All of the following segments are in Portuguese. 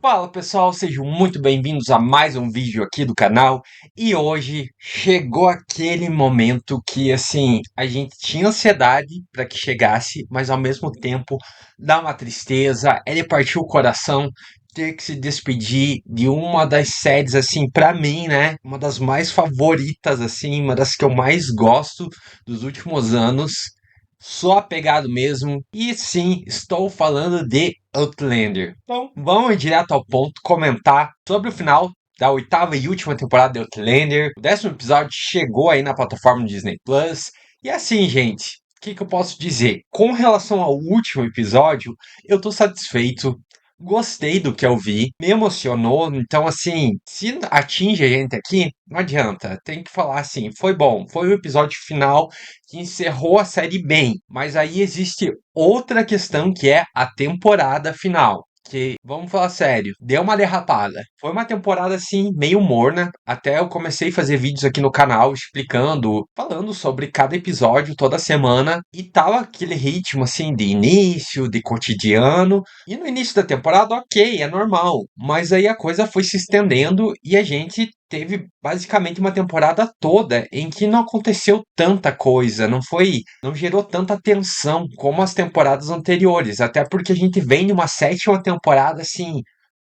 Fala pessoal, sejam muito bem-vindos a mais um vídeo aqui do canal. E hoje chegou aquele momento que assim, a gente tinha ansiedade para que chegasse, mas ao mesmo tempo dá uma tristeza, ele partiu o coração ter que se despedir de uma das séries assim, para mim, né, uma das mais favoritas assim, uma das que eu mais gosto dos últimos anos. Sou apegado mesmo. E sim, estou falando de Outlander. Então, vamos direto ao ponto, comentar sobre o final da oitava e última temporada de Outlander. O 10º episódio chegou aí na plataforma Disney Plus. E assim, gente, o que eu posso dizer? Com relação ao último episódio, eu tô satisfeito. Gostei do que eu vi, me emocionou. Então, assim, se atinge a gente aqui, não adianta. Tem que falar assim: foi bom, foi o episódio final que encerrou a série bem. Mas aí existe outra questão que é a temporada final. Que, vamos falar sério, deu uma derrapada. Foi uma temporada assim, meio morna. Até eu comecei a fazer vídeos aqui no canal explicando, falando sobre cada episódio toda semana. E tava aquele ritmo assim de início, de cotidiano. E no início da temporada, ok, é normal. Mas aí a coisa foi se estendendo e a gente teve basicamente uma temporada toda em que não aconteceu tanta coisa, não gerou tanta tensão como as temporadas anteriores, até porque a gente vem de uma sétima temporada assim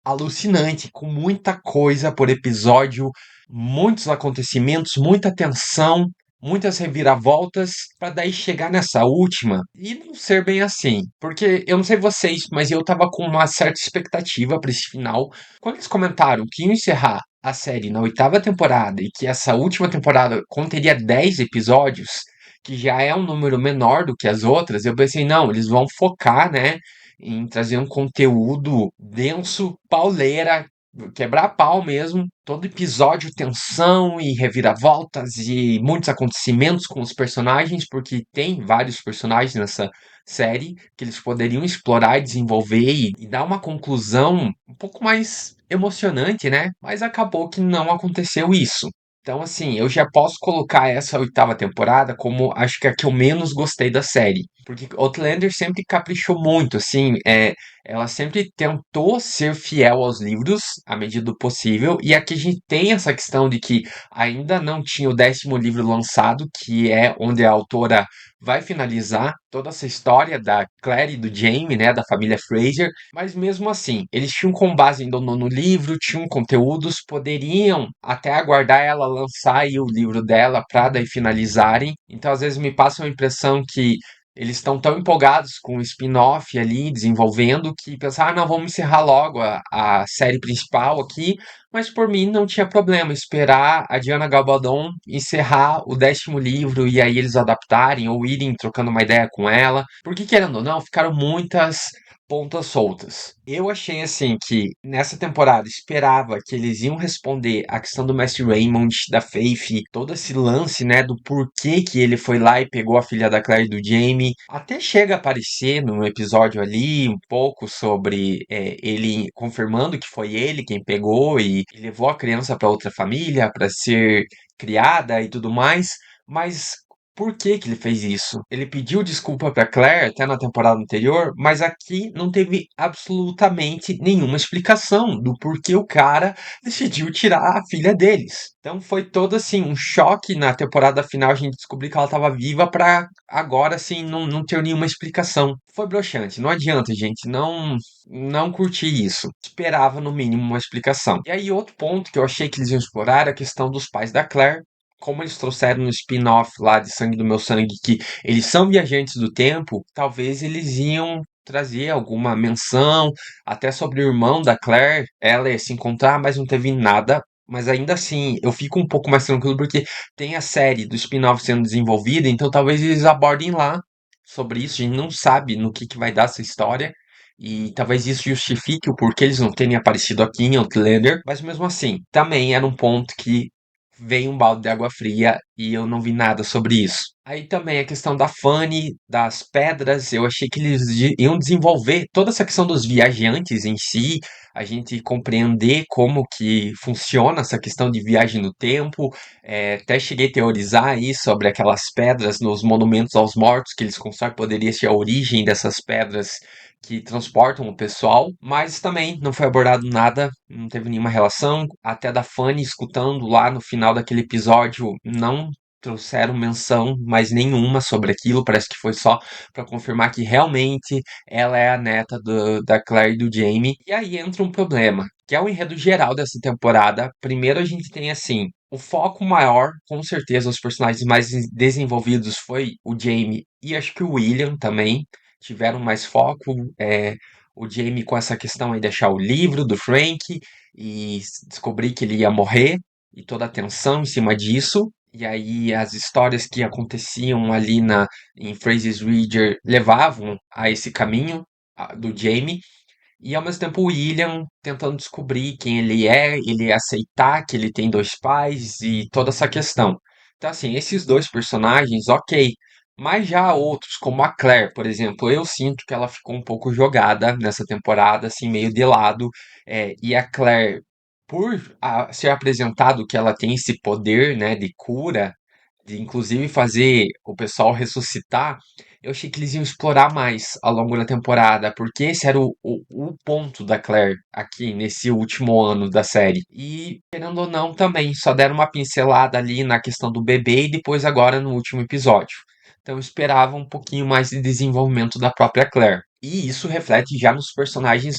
alucinante, com muita coisa por episódio, muitos acontecimentos, muita tensão, muitas reviravoltas, para daí chegar nessa última e não ser bem assim. Porque eu não sei vocês, mas eu tava com uma certa expectativa para esse final. Quando eles comentaram que iam encerrar a série na oitava temporada e que essa última temporada conteria 10 episódios, que já é um número menor do que as outras, eu pensei, não, eles vão focar, né, em trazer um conteúdo denso, pauleira, quebrar pau mesmo. Todo episódio, tensão e reviravoltas e muitos acontecimentos com os personagens, porque tem vários personagens nessa série que eles poderiam explorar e desenvolver e dar uma conclusão um pouco mais emocionante, né? Mas acabou que não aconteceu isso. Então, assim, eu já posso colocar essa oitava temporada como acho que a que eu menos gostei da série. Porque Outlander sempre caprichou muito, assim, ela sempre tentou ser fiel aos livros à medida do possível. E aqui a gente tem essa questão de que ainda não tinha o 10º livro lançado, que é onde a autora vai finalizar toda essa história da Claire e do Jaime, né, da família Fraser. Mas mesmo assim, eles tinham com base ainda no livro, tinham conteúdos, poderiam até aguardar ela lançar aí o livro dela para daí finalizarem. Então, às vezes me passa uma impressão que eles estão tão empolgados com o spin-off ali, desenvolvendo, que pensaram, não, vamos encerrar logo a série principal aqui, mas por mim não tinha problema esperar a Diana Gabaldon encerrar o 10º livro e aí eles adaptarem ou irem trocando uma ideia com ela, porque querendo ou não, ficaram muitas pontas soltas. Eu achei assim que nessa temporada esperava que eles iam responder a questão do Mestre Raymond, da Faith, todo esse lance, né, do porquê que ele foi lá e pegou a filha da Claire e do Jamie. Até chega a aparecer num episódio ali um pouco sobre ele confirmando que foi ele quem pegou e levou a criança para outra família para ser criada e tudo mais. Mas por que que ele fez isso? Ele pediu desculpa pra Claire até na temporada anterior, mas aqui não teve absolutamente nenhuma explicação do porquê o cara decidiu tirar a filha deles. Então foi todo assim um choque na temporada final a gente descobrir que ela estava viva pra agora assim não ter nenhuma explicação. Foi broxante, não adianta, gente, não curti isso. Esperava no mínimo uma explicação. E aí outro ponto que eu achei que eles iam explorar era a questão dos pais da Claire, como eles trouxeram no spin-off lá de Sangue do Meu Sangue que eles são viajantes do tempo, talvez eles iam trazer alguma menção até sobre o irmão da Claire, ela ia se encontrar, mas não teve nada. Mas ainda assim, eu fico um pouco mais tranquilo porque tem a série do spin-off sendo desenvolvida, então talvez eles abordem lá sobre isso. A gente não sabe no que vai dar essa história. E talvez isso justifique o porquê eles não terem aparecido aqui em Outlander. Mas mesmo assim, também era um ponto que veio um balde de água fria e eu não vi nada sobre isso. Aí também a questão da Fanny, das pedras, eu achei que eles iam desenvolver toda essa questão dos viajantes em si, a gente compreender como que funciona essa questão de viagem no tempo. Até cheguei a teorizar aí sobre aquelas pedras nos monumentos aos mortos que eles constroem, poderia ser a origem dessas pedras que transportam o pessoal, mas também não foi abordado nada, não teve nenhuma relação. Até da Fanny escutando lá no final daquele episódio, não trouxeram menção mais nenhuma sobre aquilo. Parece que foi só para confirmar que realmente ela é a neta da Claire e do Jamie. E aí entra um problema, que é o enredo geral dessa temporada. Primeiro a gente tem assim. O foco maior, com certeza, os personagens mais desenvolvidos foi o Jamie e acho que o William também tiveram mais foco. O Jamie com essa questão aí de achar o livro do Frank e descobrir que ele ia morrer e toda a tensão em cima disso. E aí as histórias que aconteciam ali em Fraser's Ridge levavam a esse caminho do Jamie. E ao mesmo tempo o William tentando descobrir quem ele aceitar que ele tem dois pais e toda essa questão. Então, assim, esses dois personagens, ok. Mas já outros, como a Claire, por exemplo, eu sinto que ela ficou um pouco jogada nessa temporada, assim, meio de lado. E a Claire, por ser apresentado que ela tem esse poder, né, de cura, de inclusive fazer o pessoal ressuscitar, eu achei que eles iam explorar mais ao longo da temporada, porque esse era o ponto da Claire aqui nesse último ano da série. E, querendo ou não, também só deram uma pincelada ali na questão do bebê e depois agora no último episódio. Então eu esperava um pouquinho mais de desenvolvimento da própria Claire. E isso reflete já nos personagens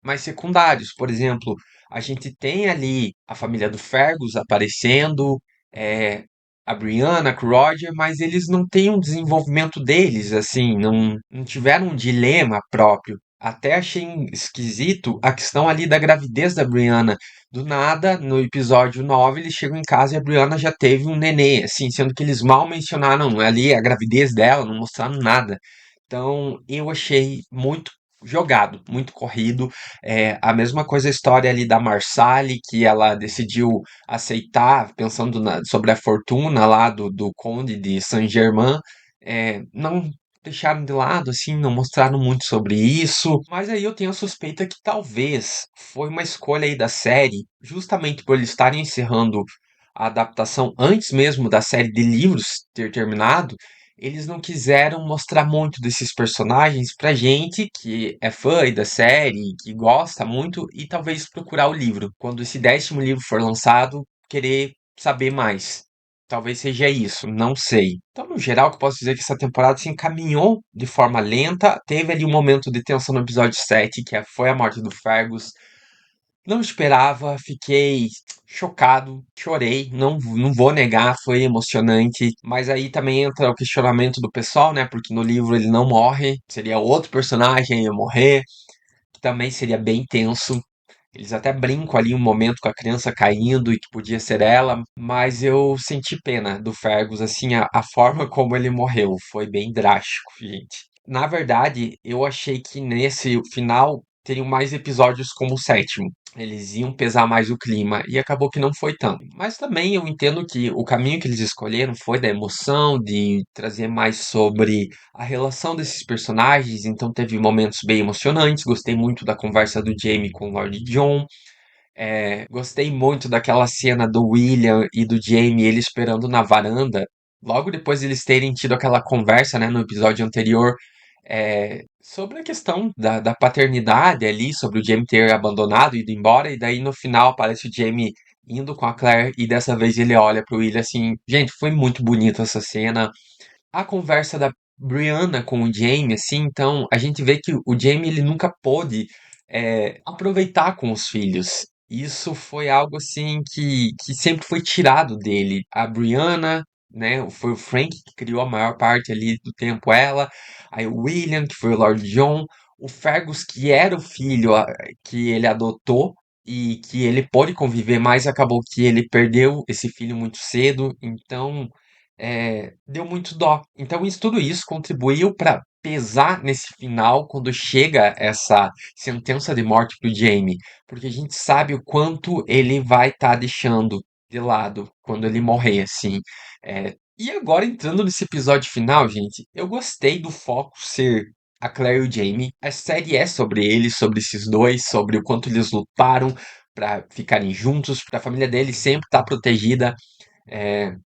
mais secundários. Por exemplo, a gente tem ali a família do Fergus aparecendo, é, a Brianna, com o Roger, mas eles não têm um desenvolvimento deles, assim, não tiveram um dilema próprio. Até achei esquisito a questão ali da gravidez da Brianna. Do nada, no episódio 9 eles chegam em casa e a Brianna já teve um nenê, assim, sendo que eles mal mencionaram ali a gravidez dela, não mostraram nada. Então, eu achei muito jogado, muito corrido. A mesma coisa a história ali da Marsali, que ela decidiu aceitar, pensando sobre a fortuna lá do Conde de Saint-Germain. Não deixaram de lado, assim, não mostraram muito sobre isso. Mas aí eu tenho a suspeita que talvez foi uma escolha aí da série, justamente por eles estarem encerrando a adaptação antes mesmo da série de livros ter terminado, eles não quiseram mostrar muito desses personagens pra gente que é fã aí da série, que gosta muito, e talvez procurar o livro. Quando esse 10º livro for lançado, querer saber mais. Talvez seja isso, não sei. Então, no geral, o que eu posso dizer é que essa temporada se encaminhou de forma lenta. Teve ali um momento de tensão no episódio 7, foi a morte do Fergus. Não esperava, fiquei chocado, chorei, não vou negar, foi emocionante, mas aí também entra o questionamento do pessoal, né? Porque no livro ele não morre, seria outro personagem a morrer, que também seria bem tenso. Eles até brincam ali um momento com a criança caindo e que podia ser ela, mas eu senti pena do Fergus, assim, a forma como ele morreu foi bem drástico, gente. Na verdade, eu achei que nesse final teriam mais episódios como o sétimo. Eles iam pesar mais o clima e acabou que não foi tanto. Mas também eu entendo que o caminho que eles escolheram foi da emoção, de trazer mais sobre a relação desses personagens, então teve momentos bem emocionantes. Gostei muito da conversa do Jamie com o Lord John. Gostei muito daquela cena do William e do Jamie, ele esperando na varanda. Logo depois de eles terem tido aquela conversa, né, no episódio anterior, sobre a questão da paternidade ali, sobre o Jamie ter abandonado, ido embora, e daí no final aparece o Jamie indo com a Claire, e dessa vez ele olha pro William assim. Gente, foi muito bonita essa cena. A conversa da Brianna com o Jamie, assim, então a gente vê que o Jamie ele nunca pôde aproveitar com os filhos. Isso foi algo assim que sempre foi tirado dele. A Brianna, né, foi o Frank que criou a maior parte ali do tempo ela, aí o William, que foi o Lord John, o Fergus, que era o filho que ele adotou e que ele pôde conviver, mas acabou que ele perdeu esse filho muito cedo, então deu muito dó. Então tudo isso contribuiu para pesar nesse final quando chega essa sentença de morte pro Jamie, porque a gente sabe o quanto ele vai estar deixando de lado quando ele morrer, assim. E agora entrando nesse episódio final, gente, eu gostei do foco ser a Claire e o Jamie. A série é sobre eles, sobre esses dois, sobre o quanto eles lutaram para ficarem juntos, para a família deles sempre estar protegida.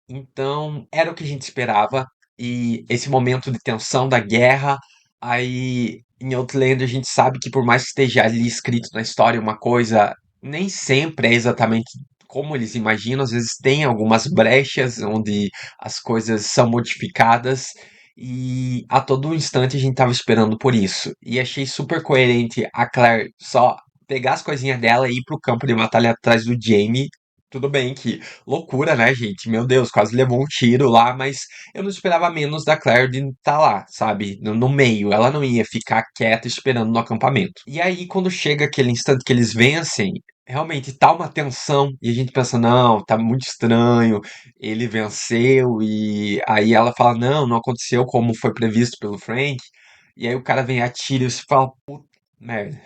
Então, era o que a gente esperava. E esse momento de tensão da guerra, aí em Outlander a gente sabe que por mais que esteja ali escrito na história uma coisa, nem sempre é exatamente como eles imaginam, às vezes tem algumas brechas onde as coisas são modificadas e a todo instante a gente tava esperando por isso. E achei super coerente a Claire só pegar as coisinhas dela e ir pro campo de batalha atrás do Jaime. Tudo bem que loucura, né, gente? Meu Deus, quase levou um tiro lá, mas eu não esperava menos da Claire de estar lá, sabe? No meio. Ela não ia ficar quieta esperando no acampamento. E aí, quando chega aquele instante que eles vencem, realmente tá uma tensão. E a gente pensa, não, tá muito estranho. Ele venceu. E aí ela fala, não, não aconteceu como foi previsto pelo Frank. E aí o cara vem e atira e você fala, puta merda.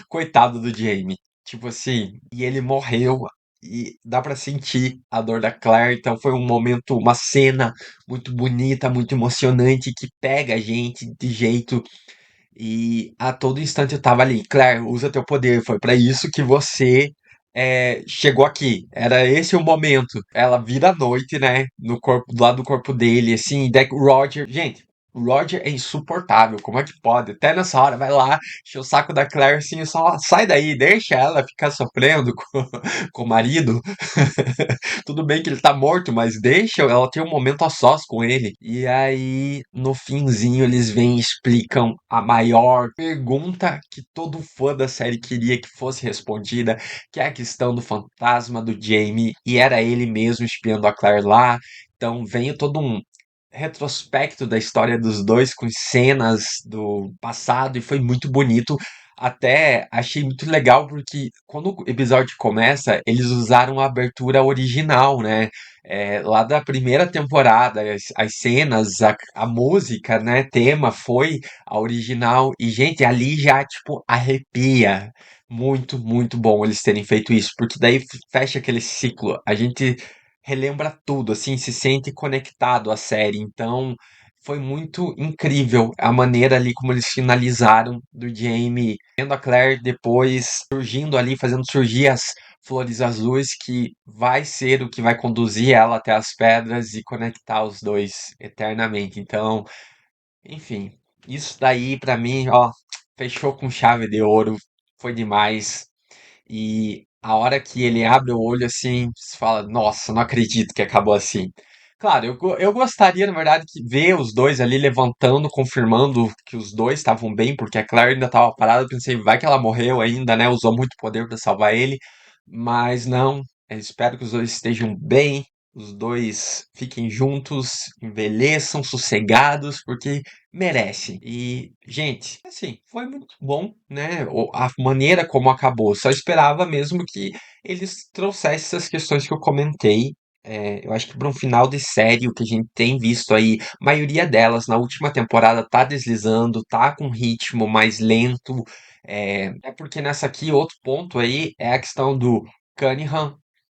Coitado do Jamie. Tipo assim, e ele morreu e dá pra sentir a dor da Claire, então foi um momento, uma cena muito bonita, muito emocionante que pega a gente de jeito e a todo instante eu tava ali, Claire, usa teu poder, foi pra isso que você chegou aqui. Era esse o momento. Ela vira a noite, né? No corpo, do lado do corpo dele, assim, daí o Roger. Gente, o Roger é insuportável. Como é que pode? Até nessa hora, vai lá, enche o saco da Claire, assim, só sai daí, deixa ela ficar sofrendo com o marido. Tudo bem que ele tá morto, mas deixa ela ter um momento a sós com ele. E aí, no finzinho, eles vêm e explicam a maior pergunta que todo fã da série queria que fosse respondida, que é a questão do fantasma do Jamie, e era ele mesmo espiando a Claire lá. Então, vem todo um retrospecto da história dos dois com cenas do passado e foi muito bonito. Até achei muito legal porque quando o episódio começa, eles usaram a abertura original, né? Lá da primeira temporada, as cenas, a música, né? Tema foi a original. E, gente, ali já, tipo, arrepia. Muito, muito bom eles terem feito isso, porque daí fecha aquele ciclo. A gente relembra tudo, assim, se sente conectado à série. Então, foi muito incrível a maneira ali como eles finalizaram do Jamie vendo a Claire depois surgindo ali, fazendo surgir as flores azuis, que vai ser o que vai conduzir ela até as pedras e conectar os dois eternamente. Então, enfim, isso daí pra mim, ó, fechou com chave de ouro, foi demais. E a hora que ele abre o olho assim, você fala, nossa, não acredito que acabou assim. Claro, eu gostaria, na verdade, de ver os dois ali levantando, confirmando que os dois estavam bem, porque a Claire ainda estava parada. Eu pensei, vai que ela morreu ainda, né? Usou muito poder para salvar ele. Mas não, eu espero que os dois estejam bem, os dois fiquem juntos, envelheçam sossegados, porque merece. E, gente, assim, foi muito bom, né? A maneira como acabou. Só esperava mesmo que eles trouxessem essas questões que eu comentei. Eu acho que para um final de série, o que a gente tem visto aí, a maioria delas na última temporada tá deslizando, tá com um ritmo mais lento. É porque nessa aqui, outro ponto aí é a questão do Cunningham.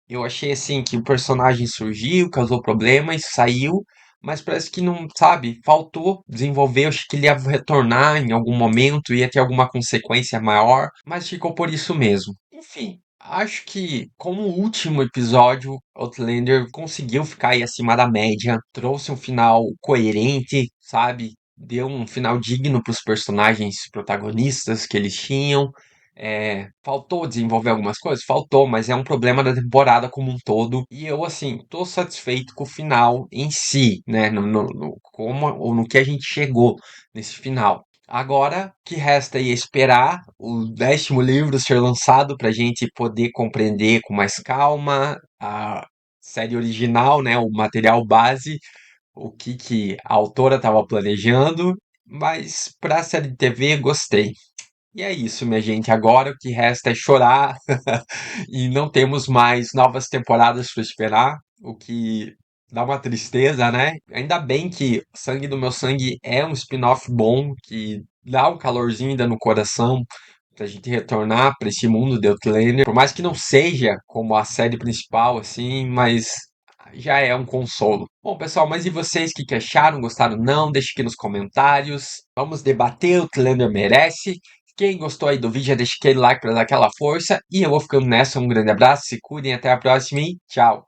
Eu achei assim que o personagem surgiu, causou problemas, saiu, mas parece que não, sabe, faltou desenvolver. Eu achei que ele ia retornar em algum momento, ia ter alguma consequência maior, mas ficou por isso mesmo. Enfim, acho que como último episódio, Outlander conseguiu ficar aí acima da média, trouxe um final coerente, sabe? Deu um final digno para os personagens protagonistas que eles tinham. Faltou desenvolver algumas coisas? Faltou, mas é um problema da temporada como um todo. E eu, assim, tô satisfeito com o final em si, né? Como, ou no que a gente chegou nesse final. Agora, o que resta aí é esperar o 10º livro ser lançado para a gente poder compreender com mais calma a série original, né? O material base, o que a autora estava planejando. Mas para a série de TV, gostei. E é isso, minha gente. Agora o que resta é chorar e não temos mais novas temporadas para esperar, o que dá uma tristeza, né? Ainda bem que Sangue do Meu Sangue é um spin-off bom, que dá um calorzinho ainda no coração pra gente retornar para esse mundo de Outlander. Por mais que não seja como a série principal, assim, mas já é um consolo. Bom, pessoal, mas e vocês, o que acharam? Gostaram? Não? Deixe aqui nos comentários. Vamos debater, Outlander merece. Quem gostou aí do vídeo, já deixa aquele like para dar aquela força. E eu vou ficando nessa. Um grande abraço, se cuidem, até a próxima e tchau!